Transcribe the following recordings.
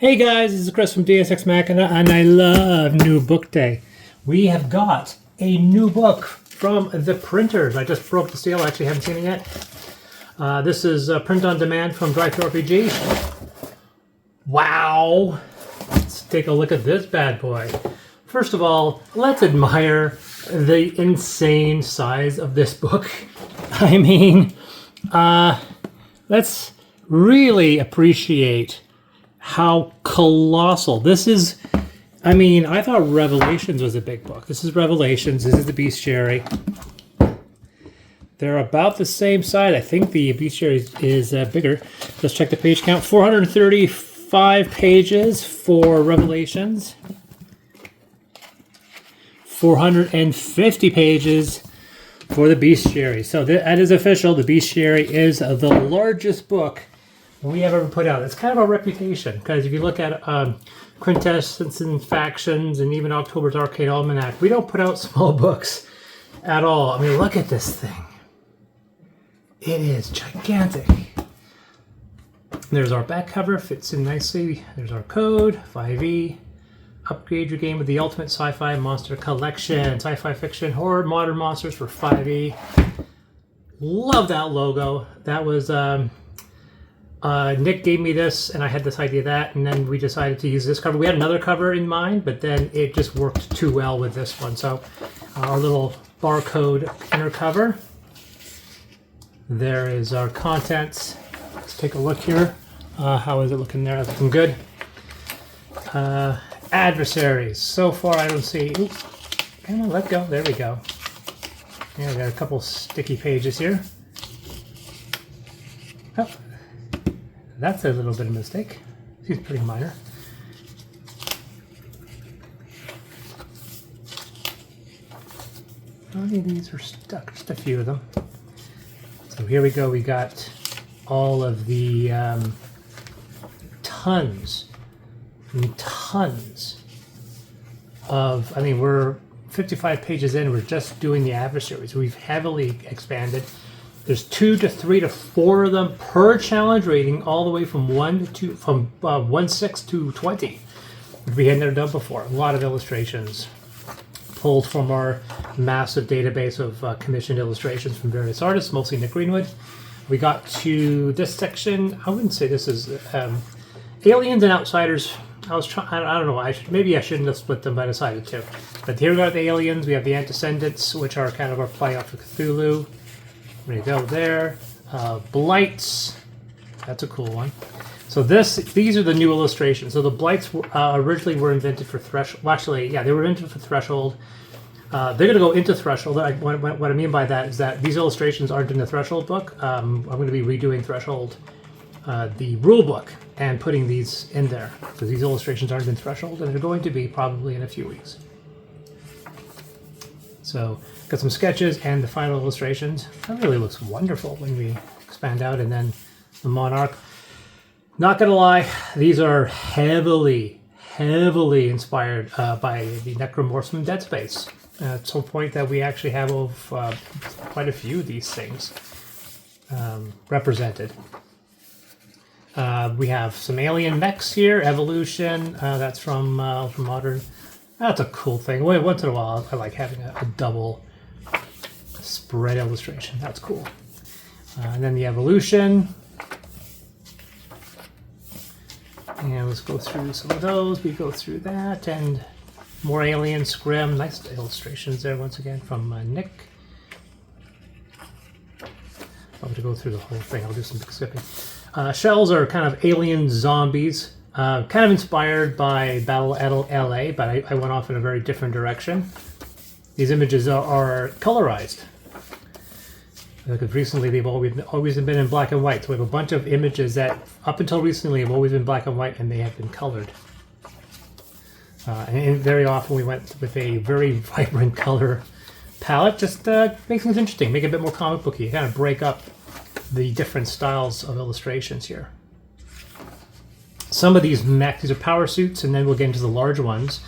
Hey guys, this is Chris from DSX Machina, and I love New Book Day. We have got a new book from the printers. I just broke the seal, I actually haven't seen it yet. This is print on demand from Drive-Thru-RPG. Wow! Let's take a look at this bad boy. First of all, let's admire the insane size of this book. I mean, let's really appreciate how colossal this is. I mean, I thought Revelations was a big book. This is Revelations. This is the Bestiary. They're about the same size. I think the Bestiary is bigger. Let's check the page count. 435 pages for Revelations. 450 pages for the Bestiary. So that is official. The Bestiary is the largest book we have ever put out. It's kind of our reputation, because if you look at Quintessence and Factions and even October's Arcade Almanac, we don't put out small books at all. I mean, look at this thing. It is gigantic. There's our back cover, fits in nicely. There's our code, 5e. Upgrade your game with the Ultimate Sci-Fi Monster Collection. Sci-fi fiction, horror, modern monsters for 5e. Love that logo. That was... Nick gave me this, and I had this idea and then we decided to use this cover. We had another cover in mind, but then it just worked too well with this one. So our little barcode inner cover. There is our contents. Let's take a look here. How is it looking there? It's looking good. Adversaries. So far, I don't see... Oops. Come on, let go. There we go. Yeah, we got a couple sticky pages here. Oh. That's a little bit of a mistake. Seems pretty minor. How many of these are stuck? Just a few of them. So here we go. We got all of the tons and tons of, I mean, we're 55 pages in. We're just doing the adversaries. We've heavily expanded. There's 2 to 3 to 4 of them per challenge rating, all the way from 1 to 1/6 to 20. We had never done before. A lot of illustrations pulled from our massive database of commissioned illustrations from various artists, mostly Nick Greenwood. We got to this section. I wouldn't say this is Aliens and Outsiders. I don't know. Maybe I shouldn't have split them, but I decided to. But here we got the Aliens. We have the Antecedents, which are kind of our play off of Cthulhu. There you go there. Blights. That's a cool one. So these are the new illustrations. So the Blights originally were invented for Threshold. Well, actually, yeah, they were invented for Threshold. They're going to go into Threshold. What I mean by that is that these illustrations aren't in the Threshold book. I'm going to be redoing Threshold, the rule book, and putting these in there, because these illustrations aren't in Threshold, and they're going to be probably in a few weeks. So got some sketches and the final illustrations. That really looks wonderful when we expand out. And then the Monarch. Not gonna lie, these are heavily inspired by the Necromorphs from Dead Space. To a point that we actually have quite a few of these things represented. We have some alien mechs here. Evolution. That's from Ultramodern. That's a cool thing. Once in a while, I like having a double spread illustration. That's cool. And then the Evolution. And let's go through some of those. We go through that. And more Alien Scrim. Nice illustrations there once again from Nick. I'm going to go through the whole thing. I'll do some skipping. Shells are kind of alien zombies. Kind of inspired by Battle at LA, but I went off in a very different direction. These images are colorized. Because recently they've always been in black and white. So we have a bunch of images that, up until recently, have always been black and white, and they have been colored. And very often we went with a very vibrant color palette. Just makes things interesting, make it a bit more comic booky, kind of break up the different styles of illustrations here. Some of these mechs, these are power suits, and then we'll get into the large ones.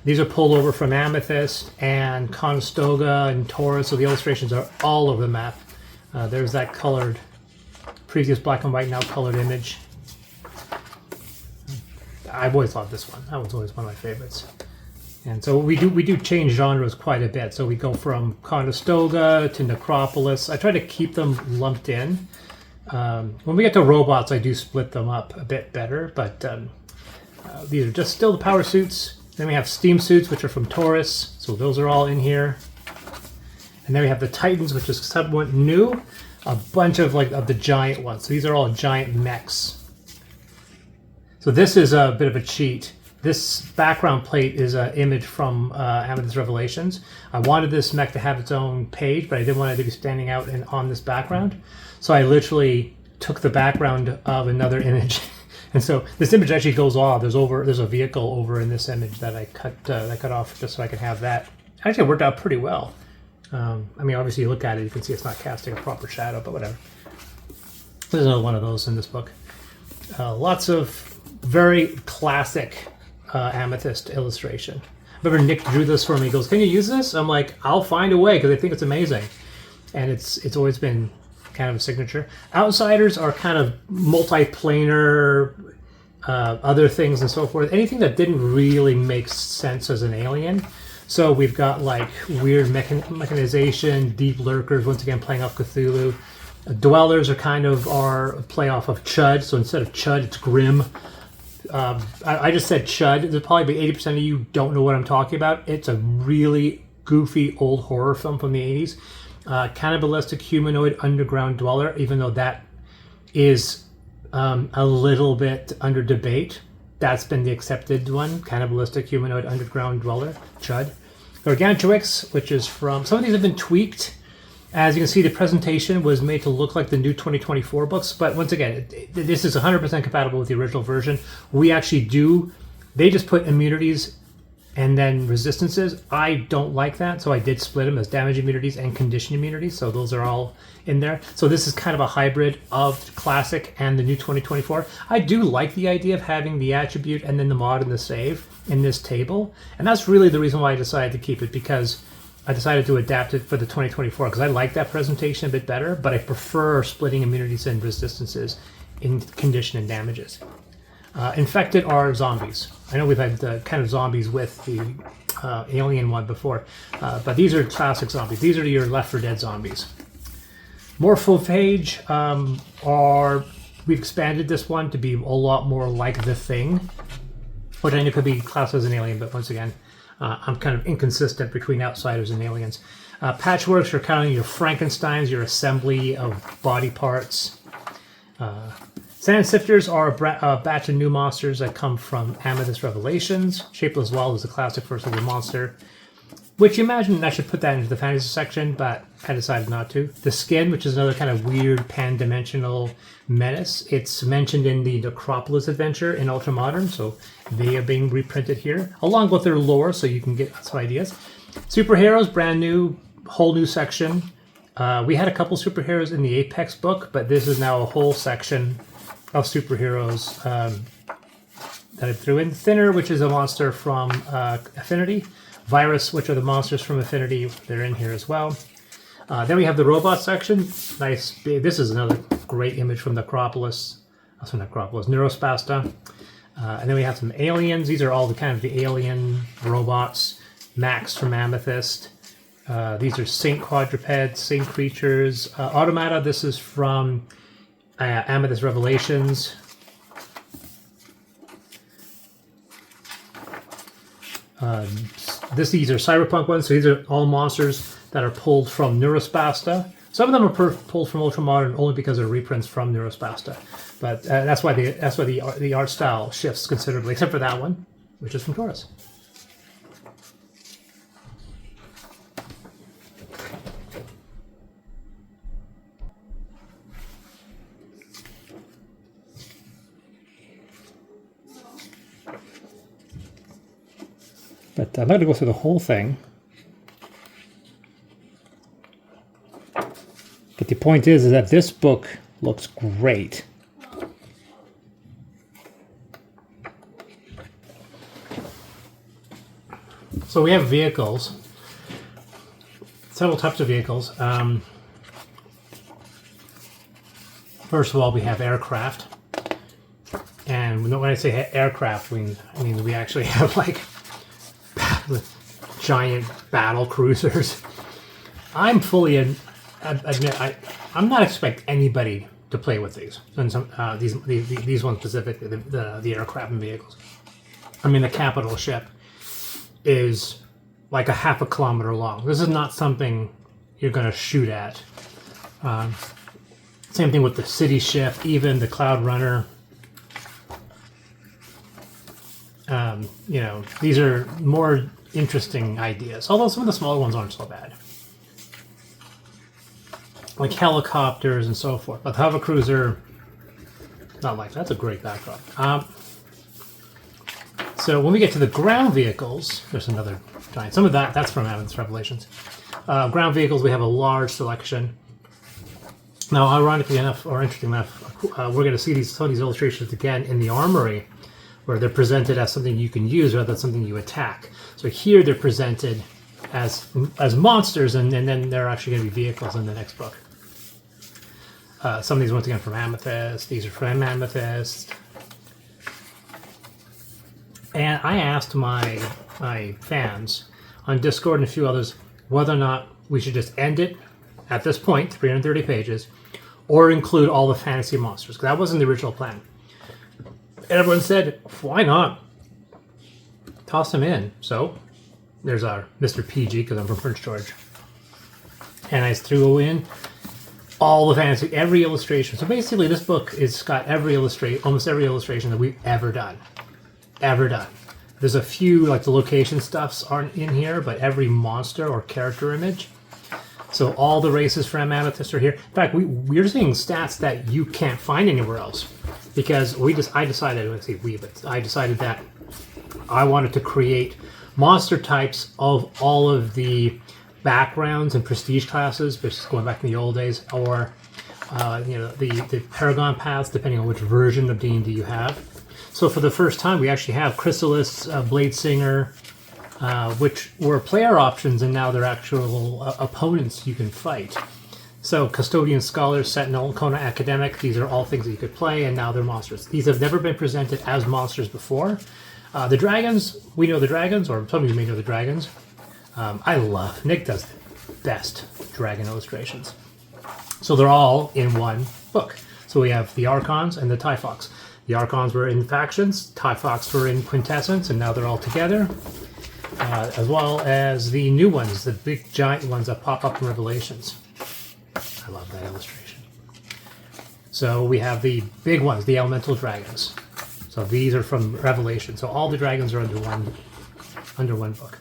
These are pulled over from Amethyst and Conestoga and Taurus, so the illustrations are all over the map. There's that colored, previous black and white, now colored image. I've always loved this one. That was always one of my favorites. And so we do change genres quite a bit. So we go from Conestoga to Necropolis. I try to keep them lumped in. When we get to robots, I do split them up a bit better. But these are just still the power suits. Then we have steam suits, which are from Taurus. So those are all in here. And then we have the Titans, which is somewhat new. A bunch of the giant ones. So these are all giant mechs. So this is a bit of a cheat. This background plate is an image from Amethyst Revelations. I wanted this mech to have its own page, but I didn't want it to be standing out on this background. So I literally took the background of another image. And so this image actually goes off. There's a vehicle over in this image that I cut off just so I could have that. Actually, it worked out pretty well. I mean, obviously you look at it, you can see it's not casting a proper shadow, but whatever. There's another one of those in this book. Lots of very classic Amethyst illustration. I remember Nick drew this for me. He goes, "Can you use this?" I'm like, "I'll find a way," because I think it's amazing. And it's always been kind of a signature. Outsiders are kind of multi-planar, other things and so forth. Anything that didn't really make sense as an alien. So we've got like weird mechanization, deep lurkers, once again playing off Cthulhu. Dwellers are kind of our play off of Chud. So instead of Chud, it's Grim. I just said Chud. There's probably 80% of you don't know what I'm talking about. It's a really goofy old horror film from the 80s. Cannibalistic humanoid underground dweller, even though that is a little bit under debate. That's been the accepted one. Cannibalistic humanoid underground dweller, Chud. Gargantuix, which is from... Some of these have been tweaked. As you can see, the presentation was made to look like the new 2024 books, but once again, this is 100% compatible with the original version. We actually do, they just put immunities and then resistances. I don't like that, so I did split them as damage immunities and condition immunities, so those are all in there. So this is kind of a hybrid of classic and the new 2024. I do like the idea of having the attribute and then the mod and the save in this table, and that's really the reason why I decided to keep it, because I decided to adapt it for the 2024 because I like that presentation a bit better, but I prefer splitting immunities and resistances in condition and damages. Infected are zombies. I know we've had kind of zombies with the alien one before, but these are classic zombies. These are your Left 4 Dead zombies. Morphophage we've expanded this one to be a lot more like The Thing, which I know could be classed as an alien, but once again, I'm kind of inconsistent between outsiders and aliens. Patchworks are kind of your Frankensteins, your assembly of body parts. Sand Sifters are a batch of new monsters that come from Amethyst Revelations. Shapeless Wall is the classic first level monster, which you imagine I should put that into the fantasy section, but I decided not to. The Skin, which is another kind of weird pan-dimensional menace. It's mentioned in the Necropolis adventure in Ultramodern, so they are being reprinted here, along with their lore, so you can get some ideas. Superheroes, brand new, whole new section. We had a couple superheroes in the Apex book, but this is now a whole section of superheroes that I threw in. Thinner, which is a monster from Affinity. Virus, which are the monsters from Affinity, they're in here as well. Then we have the robot section. Nice big, this is another great image from Necropolis. Also Necropolis, Neurospasta. And then we have some aliens. These are all the kind of the alien robots. Max from Amethyst. These are Saint Quadrupeds, Saint Creatures. Automata, this is from Amethyst Revelations. These are cyberpunk ones, so these are all monsters that are pulled from Neurospasta. Some of them are pulled from Ultramodern only because they're reprints from Neurospasta, but that's why the art style shifts considerably, except for that one, which is from Taurus. But I'm not going to go through the whole thing. But the point is that this book looks great. So we have vehicles, several types of vehicles. First of all, we have aircraft. And when I say aircraft, I mean we actually have like giant battle cruisers. I'm fully admit I'm not expect anybody to play with these, and some these ones specifically, the aircraft and vehicles. I mean, the capital ship is like a half a kilometer long. This is not something you're going to shoot at. Same thing with the city ship, even the Cloud Runner. You know, these are more interesting ideas, although some of the smaller ones aren't so bad. Like helicopters and so forth. But the hover cruiser, not like that's a great backdrop. So when we get to the ground vehicles, there's another giant. Some of that's from Advent's Revelations. Ground vehicles, we have a large selection. Now, ironically enough, or interesting enough, we're going to see some of these illustrations again in the armory, where they're presented as something you can use rather than something you attack. So here they're presented as monsters, and then they're actually going to be vehicles in the next book. Some of these, once again, from Amethyst. These are from Amethyst. And I asked my fans on Discord and a few others whether or not we should just end it at this point, 330 pages, or include all the fantasy monsters, because that wasn't the original plan. And everyone said, why not? Toss them in. So there's our Mr. PG, because I'm from Prince George. And I threw in all the fantasy, every illustration. So basically this book is got almost every illustration that we've ever done. There's a few, like the location stuffs aren't in here, but every monster or character image. So all the races from Amethyst are here. In fact, we're seeing stats that you can't find anywhere else, because I decided that I wanted to create monster types of all of the backgrounds and prestige classes, which is going back in the old days, or you know, the Paragon paths, depending on which version of D&D you have. So for the first time, we actually have Chrysalis, Blade Singer, which were player options, and now they're actual opponents you can fight. So Custodian, Scholar, Sentinel, Kona Academic, these are all things that you could play, and now they're monsters. These have never been presented as monsters before. The dragons, we know the dragons, or some of you may know the dragons. Nick does the best dragon illustrations. So they're all in one book. So we have the Archons and the Typhox. The Archons were in factions, Typhox were in quintessence, and now they're all together. As well as the new ones, the big giant ones that pop up in Revelations. I love that illustration. So we have the big ones, the elemental dragons. So these are from Revelation. So all the dragons are under one book.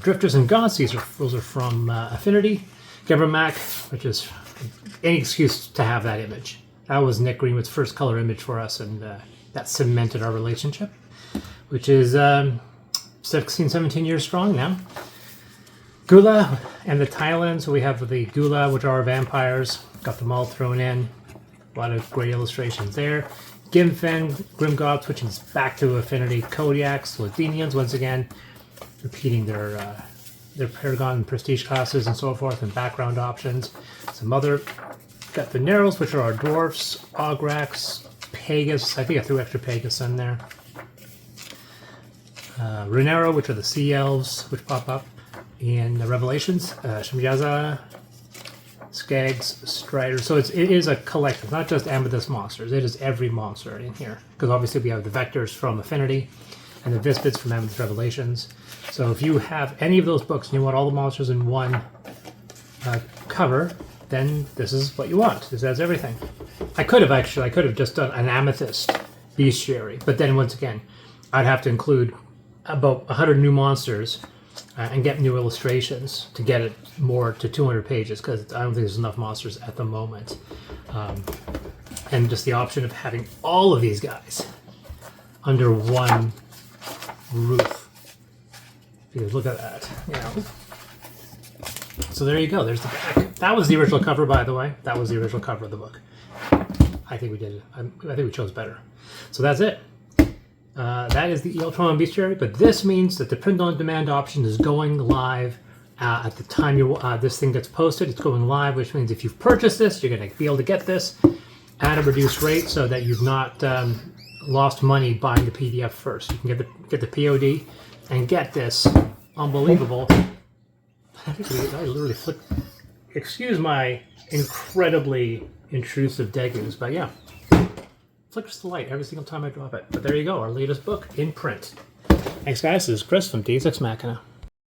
Drifters and Gods, those are from Affinity. Gebermac, which is any excuse to have that image. That was Nick Greenwood's first color image for us, and that cemented our relationship, which is 16, 17 years strong now. Gula and the Thailand. So we have the Gula, which are vampires. Got them all thrown in. A lot of great illustrations there. Gimfen, Grimgods, which is back to Affinity. Kodiaks, Lithenians, once again, repeating their Paragon and Prestige classes and so forth, and background options. Some other, got the Narrows, which are our dwarfs, Ograx, Pagus. I think I threw extra Pagus in there. Runero, which are the Sea Elves, which pop up in the Revelations. Shemjaza, Skags, Strider. So it is a collective, not just Amethyst monsters. It is every monster in here, because obviously we have the Vectors from Affinity and the Vispits from Amethyst Revelations. So if you have any of those books and you want all the monsters in one cover, then this is what you want. This has everything. I could have just done an Amethyst Bestiary, but then once again, I'd have to include about 100 new monsters and get new illustrations to get it more to 200 pages, because I don't think there's enough monsters at the moment. And just the option of having all of these guys under one roof. Because look at that, you know. So there you go. There's the back. That was the original cover, by the way. That was the original cover of the book. I think we did it. I think we chose better. So that's it. That is the Ultramodern Bestiary, but this means that the print-on-demand option is going live at the time this thing gets posted. It's going live, which means if you've purchased this, you're going to be able to get this at a reduced rate so that you've not lost money buying the PDF first. You can get the POD and get this unbelievable. I literally flipped. Excuse my incredibly intrusive degus, but yeah, flickers the light every single time I drop it. But there you go, our latest book in print. Thanks, guys. This is Chris from Deus Ex Machina.